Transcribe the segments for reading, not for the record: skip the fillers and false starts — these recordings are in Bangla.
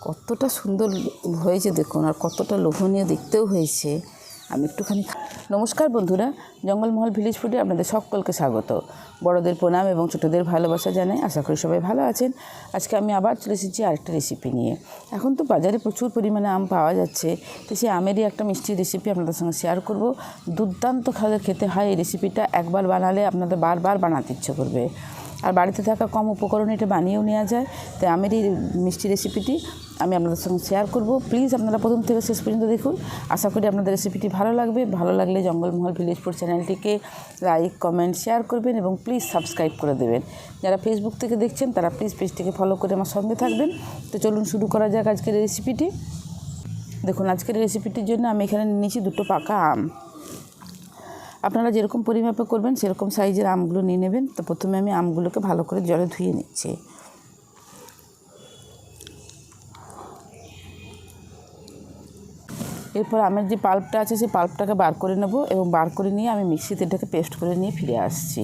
কতটা সুন্দর হয়েছে দেখুন, আর কতটা লোভনীয় দেখতেও হয়েছে। আমি একটুখানি নমস্কার বন্ধুরা, জঙ্গলমহল ভিলেজ ফুডে আপনাদের সকলকে স্বাগত। বড়দের প্রণাম এবং ছোটোদের ভালোবাসা জানাই। আশা করি সবাই ভালো আছেন। আজকে আমি আবার চলে এসেছি আরেকটা রেসিপি নিয়ে। এখন তো বাজারে প্রচুর পরিমাণে আম পাওয়া যাচ্ছে, তো সেই আমেরই একটা মিষ্টির রেসিপি আপনাদের সঙ্গে শেয়ার করব। দুর্দান্ত খেতে হয় এই রেসিপিটা। একবার বানালে আপনাদের বারবার বানাতে ইচ্ছে করবে। আর বাড়িতে থাকা কম উপকরণে এটা বানিয়েও নেওয়া যায়। তাই আমের এই মিষ্টি রেসিপিটি আমি আপনাদের সঙ্গে শেয়ার করব। প্লিজ আপনারা প্রথম থেকে শেষ পর্যন্ত দেখুন। আশা করি আপনাদের রেসিপিটি ভালো লাগবে। ভালো লাগলে জঙ্গলমহল ভিলেজ ফুড চ্যানেলটিকে লাইক, কমেন্ট, শেয়ার করবেন এবং প্লিজ সাবস্ক্রাইব করে দেবেন। যারা ফেসবুক থেকে দেখছেন তারা প্লিজ পেজটিকে ফলো করে আমার সঙ্গে থাকবেন। তো চলুন শুরু করা যাক আজকের রেসিপিটি। দেখুন, আজকের রেসিপিটির জন্য আমি এখানে নিয়েছি 2টো পাকা আম। আপনারা যেরকম পরিমাপে করবেন সেরকম সাইজের আমগুলো নিয়ে নেবেন। তো প্রথমে আমি আমগুলোকে ভালো করে জলে ধুয়ে নিচ্ছি। এরপর আমের যে পাল্পটা আছে সেই পাল্পটাকে বার করে নেব এবং বার করে নিয়ে আমি মিক্সিতে এটাকে পেস্ট করে নিয়ে ফিরে আসছি।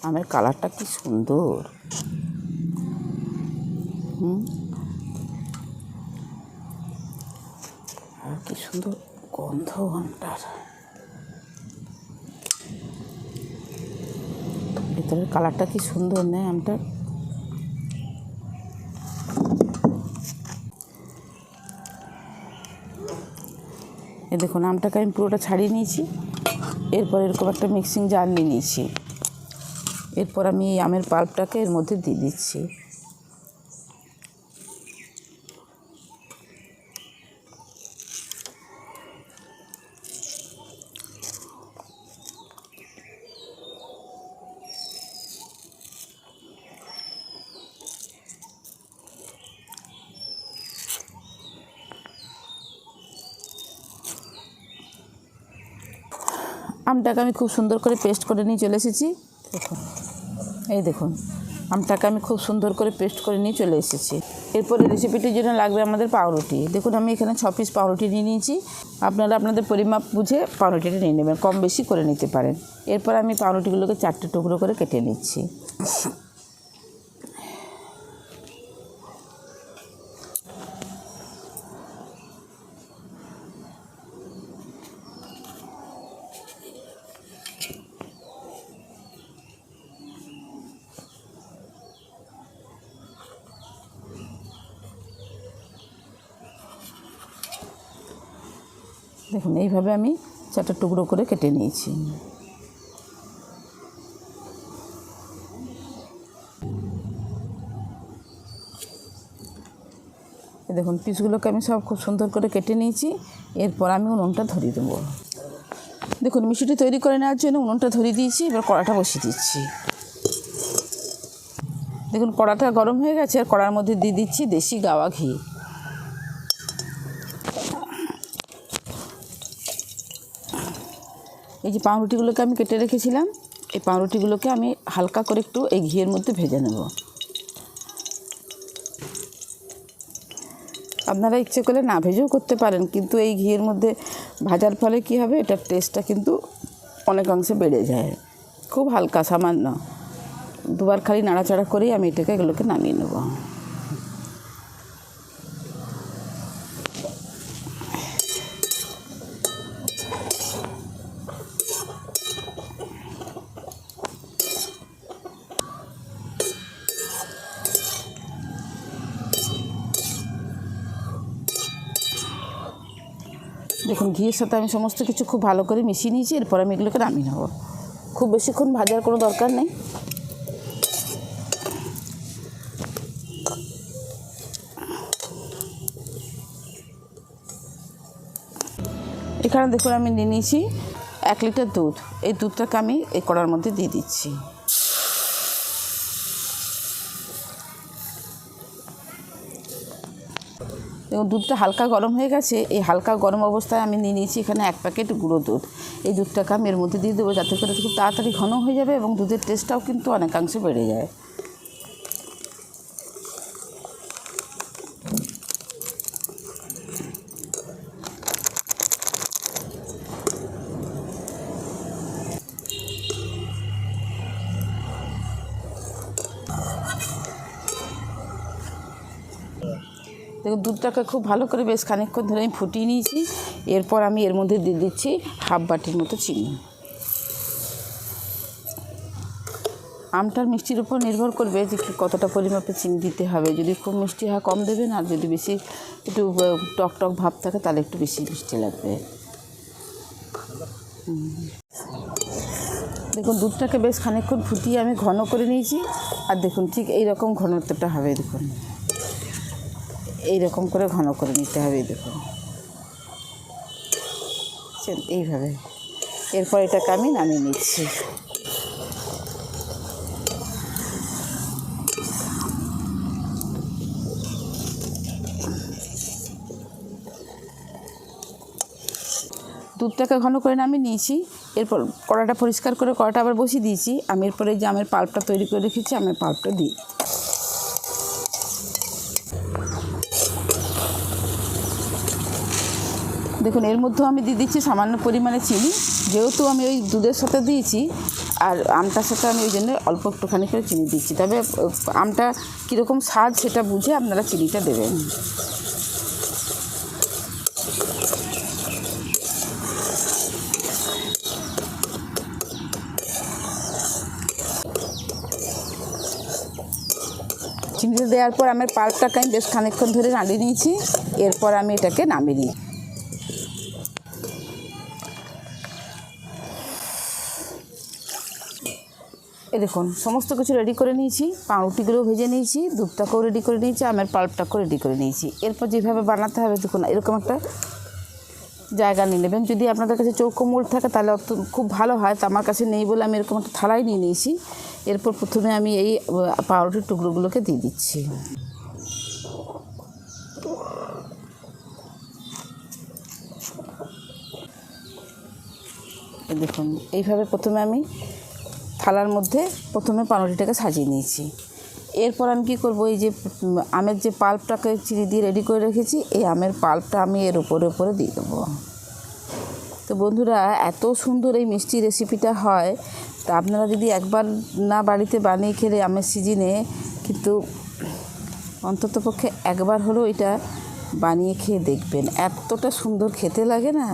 আমের কালারটা কি সুন্দর! আর কি সুন্দর গন্ধ আমটার। ভিতরের কালারটা কি সুন্দর নেই আমটার। এই দেখুন, আমটাকে আমি পুরোটা ছাড়িয়ে নিয়েছি। এরপর এরকম একটা মিক্সিং জার নিয়ে নিয়েছি। এরপর আমি এই আমের পাল্পটাকে এর মধ্যে দিয়ে দিচ্ছি। আমটাকে আমি খুব সুন্দর করে পেস্ট করে নিয়ে চলে এসেছি। দেখুন, এই দেখুন, আমটাকে আমি খুব সুন্দর করে পেস্ট করে নিয়ে চলে এসেছি। এরপরে রেসিপিটির জন্য লাগবে আমাদের পাউরুটি। দেখুন, আমি এখানে 6 পিস পাউরুটি নিয়ে নিয়েছি। আপনারা আপনাদের পরিমাপ বুঝে পাউরুটিটা নিয়ে নেবেন, কম বেশি করে নিতে পারেন। এরপর আমি পাউরুটিগুলোকে 4টে টুকরো করে কেটে নিচ্ছি। দেখুন, এইভাবে আমি 4টে টুকরো করে কেটে নিয়েছি। দেখুন, পিসগুলোকে আমি সব খুব সুন্দর করে কেটে নিয়েছি। এরপর আমি উনুনটা ধরিয়ে দেবো। দেখুন, মিষ্টিটি তৈরি করে নেওয়ার জন্য উনুনটা ধরিয়ে দিয়েছি। এবার কড়াটা বসিয়ে দিচ্ছি। দেখুন, কড়াটা গরম হয়ে গেছে। আর কড়ার মধ্যে দিয়ে দিচ্ছি দেশি গাওয়া ঘি। এই যে পাউরুটিগুলোকে আমি কেটে রেখেছিলাম, এই পাউরুটিগুলোকে আমি হালকা করে একটু এই ঘিয়ের মধ্যে ভেজে নেব। আপনারা ইচ্ছে করলে না ভেজেও করতে পারেন, কিন্তু এই ঘিয়ের মধ্যে ভাজার ফলে কী হবে, এটার টেস্টটা কিন্তু অনেকাংশে বেড়ে যায়। খুব হালকা, সামান্য দুবার খালি নাড়াচাড়া করেই আমি এগুলোকে নামিয়ে নেব। দেখুন, ঘিয়ের সাথে আমি সমস্ত কিছু খুব ভালো করে মিশিয়ে নিয়েছি। এরপর আমি এগুলোকে নামিয়ে নেব। খুব বেশিক্ষণ ভাজার কোনো দরকার নেই। এখানে দেখুন, আমি নিয়ে নিয়েছি 1 লিটার দুধ। এই দুধটাকে আমি এই কড়ার মধ্যে দিয়ে দিচ্ছি। এবং দুধটা হালকা গরম হয়ে গেছে। এই হালকা গরম অবস্থায় আমি নিয়ে নিয়েছি এখানে 1 প্যাকেট গুঁড়ো দুধ। এই দুধটাকে আমি এর মধ্যে দিয়ে দেবো, যাতে করে খুব তাড়াতাড়ি ঘন হয়ে যাবে এবং দুধের টেস্টটাও কিন্তু অনেকাংশে বেড়ে যায়। দেখুন দুধটাকে খুব ভালো করে বেশ খানিকক্ষণ ধরে আমি ফুটিয়ে নিয়েছি। এরপর আমি এর মধ্যে দিয়ে দিচ্ছি হাফ বাটির মতো চিনি। আমটার মিষ্টির উপর নির্ভর করবে যে কতটা পরিমাপে চিনি দিতে হবে। যদি খুব মিষ্টি হয় কম দেবেন, আর যদি বেশি একটু টক টক ভাব থাকে তাহলে একটু বেশি মিষ্টি লাগবে। দেখুন দুধটাকে বেশ খানিকক্ষণ ফুটিয়ে আমি ঘন করে নিয়েছি। আর দেখুন ঠিক এই রকম ঘনত্বটা হবে। দেখুন এই রকম করে ঘন করে নিতে হবে। দেখুন এইভাবে। এরপর এটাকে আমি নামিয়ে নিচ্ছি। দুধটাকে ঘন করে নামিয়ে নিয়েছি। এরপর কড়াটা পরিষ্কার করে কড়াটা আবার বসিয়ে দিয়েছি। আমি এরপরে যে আমের পাল্পটা তৈরি করে রেখেছি, আমের পাল্পটা দিই। দেখুন এর মধ্যেও আমি দিয়ে দিচ্ছি সামান্য পরিমাণে চিনি। যেহেতু আমি ওই দুধের সাথে দিয়েছি আর আমটার সাথে আমি ওই জন্য অল্প একটুখানি করে চিনি দিচ্ছি। তবে আমটা কীরকম স্বাদ সেটা বুঝে আপনারা চিনিটা দেবেন। চিনিটা দেওয়ার পর আমের পাল্পটাকে আমি বেশ খানিকক্ষণ ধরে নাড়িয়ে নিয়েছি। এরপর আমি এটাকে নামিয়ে নিই। এই দেখুন সমস্ত কিছু রেডি করে নিয়েছি। পাউরুটিগুলো ভেজে নিয়েছি, দুধটাকেও রেডি করে নিয়েছি, আমের পাল্পটাকেও রেডি করে নিয়েছি। এরপর যেভাবে বানাতে হবে দেখুন এরকম একটা জায়গা নিয়ে নেবেন। যদি আপনাদের কাছে চৌকো মোড় থাকে তাহলে খুব ভালো হয়। তো আমার কাছে নেই বলে আমি এরকম একটা থালায় নিয়ে নিয়েছি। এরপর প্রথমে আমি এই পাউরুটির টুকরোগুলোকে দিয়ে দিচ্ছি। দেখুন এইভাবে প্রথমে আমি থালার মধ্যে প্রথমে পাউরুটিটাকে সাজিয়ে নিয়েছি। এরপর আমি কী করবো, এই যে আমের যে পাল্পটাকে চিনি দিয়ে রেডি করে রেখেছি, এই আমের পাল্পটা আমি এর উপরে দিয়ে দেবো। তো বন্ধুরা এত সুন্দর এই মিষ্টি রেসিপিটা হয়, তা আপনারা যদি একবার না বাড়িতে বানিয়ে খেলে আমের সিজনে, কিন্তু অন্ততপক্ষে একবার হলেও এটা বানিয়ে খেয়ে দেখবেন। এতটা সুন্দর খেতে লাগে না।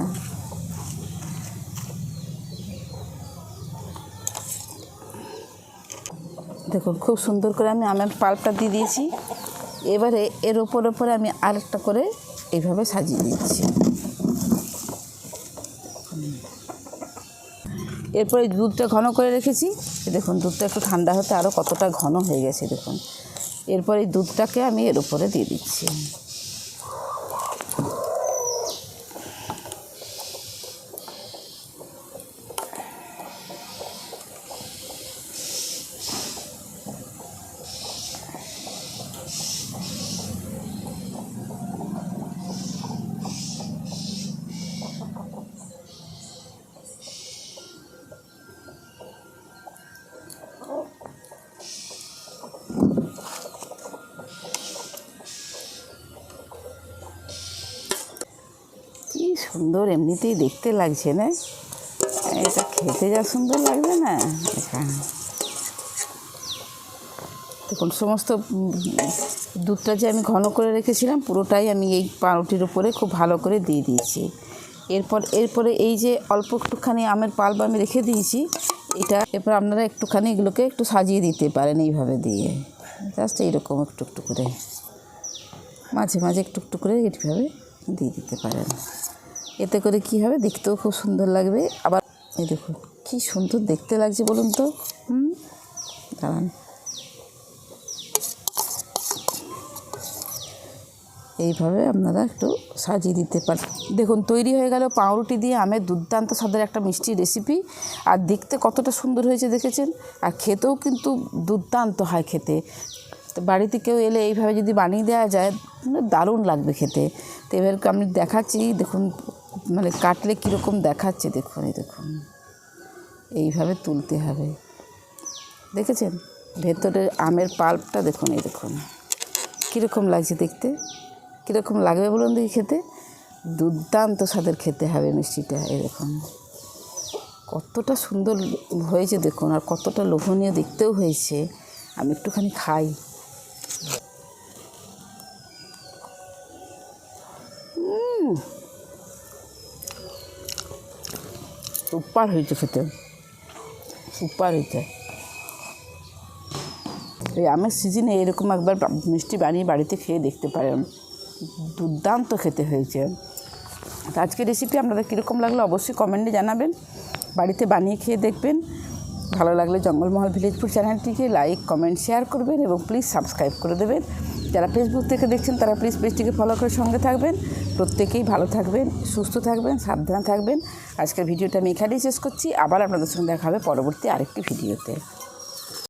দেখুন খুব সুন্দর করে আমি আমের পাল্পটা দিয়ে দিয়েছি। এবারে এর ওপরে আমি আরেকটা করে এইভাবে সাজিয়ে দিচ্ছি। এরপরে দুধটা ঘন করে রেখেছি। দেখুন দুধটা একটু ঠান্ডা হতে আরও কতটা ঘন হয়ে গেছে দেখুন। এরপর এই দুধটাকে আমি এর উপরে দিয়ে দিচ্ছি। কি সুন্দর এমনিতেই দেখতে লাগছে না? এটা খেতে যা সুন্দর লাগবে না। দেখুন সমস্ত দুধটা যে আমি ঘন করে রেখেছিলাম পুরোটাই আমি এই পাউরুটির উপরে খুব ভালো করে দিয়ে দিয়েছি। এরপরে এই যে অল্প একটুখানি আমের পাল্প আমি রেখে দিয়েছি, এরপর আপনারা একটুখানি এগুলোকে একটু সাজিয়ে দিতে পারেন এইভাবে দিয়ে, জাস্ট এইরকম একটু করে মাঝে মাঝে একটু করে এইভাবে দিয়ে দিতে পারেন। এতে করে কি হবে, দেখতেও খুব সুন্দর লাগবে। আবার এই দেখুন কি সুন্দর দেখতে লাগছে বলুন তো। দাঁড়ান, এইভাবে আপনারা একটু সাজিয়ে দিতে পারেন। দেখুন তৈরি হয়ে গেল পাউরুটি দিয়ে আমের দুর্দান্ত স্বাদের একটা মিষ্টি রেসিপি। আর দেখতে কতটা সুন্দর হয়েছে দেখেছেন, আর খেতেও কিন্তু দুর্দান্ত হয় খেতে। তো বাড়িতে কেউ এলে এইভাবে যদি বানিয়ে দেওয়া যায় দারুণ লাগবে খেতে। তো এবার আমি দেখাচ্ছি, দেখুন মানে কাটলে কীরকম দেখাচ্ছে দেখুন। এই দেখুন এইভাবে তুলতে হবে, দেখেছেন ভেতরের আমের পাল্পটা দেখুন। এই দেখুন কীরকম লাগছে দেখতে, কীরকম লাগবে বলুন দেখি খেতে। দুর্দান্ত স্বাদের খেতে হবে মিষ্টিটা। এই দেখুন কতটা সুন্দর হয়েছে দেখুন, আর কতটা লোভনীয় দেখতেও হয়েছে। আমি একটুখানি খাই। সুপার হয়েছে খেতে, সুপার হয়েছে। এই আমের সিজনে এরকম একবার মিষ্টি বানিয়ে বাড়িতে খেয়ে দেখতে পারেন, দুর্দান্ত খেতে হয়েছে। তো আজকের রেসিপি আপনাদের কীরকম লাগলো অবশ্যই কমেন্টে জানাবেন, বাড়িতে বানিয়ে খেয়ে দেখবেন। ভালো লাগলে জঙ্গলমহল ভিলেজ ফুড চ্যানেলটিকে লাইক, কমেন্ট, শেয়ার করবেন এবং প্লিজ সাবস্ক্রাইব করে দেবেন। যারা ফেসবুক থেকে দেখছেন তারা প্লিজ পেজটিকে ফলো করে সঙ্গে থাকবেন। প্রত্যেকেই ভালো থাকবেন, সুস্থ থাকবেন, সাবধানে থাকবেন। আজকের ভিডিওটা আমি এখানেই শেষ করছি। আবার আপনাদের সঙ্গে দেখা হবে পরবর্তী আরেকটি ভিডিওতে।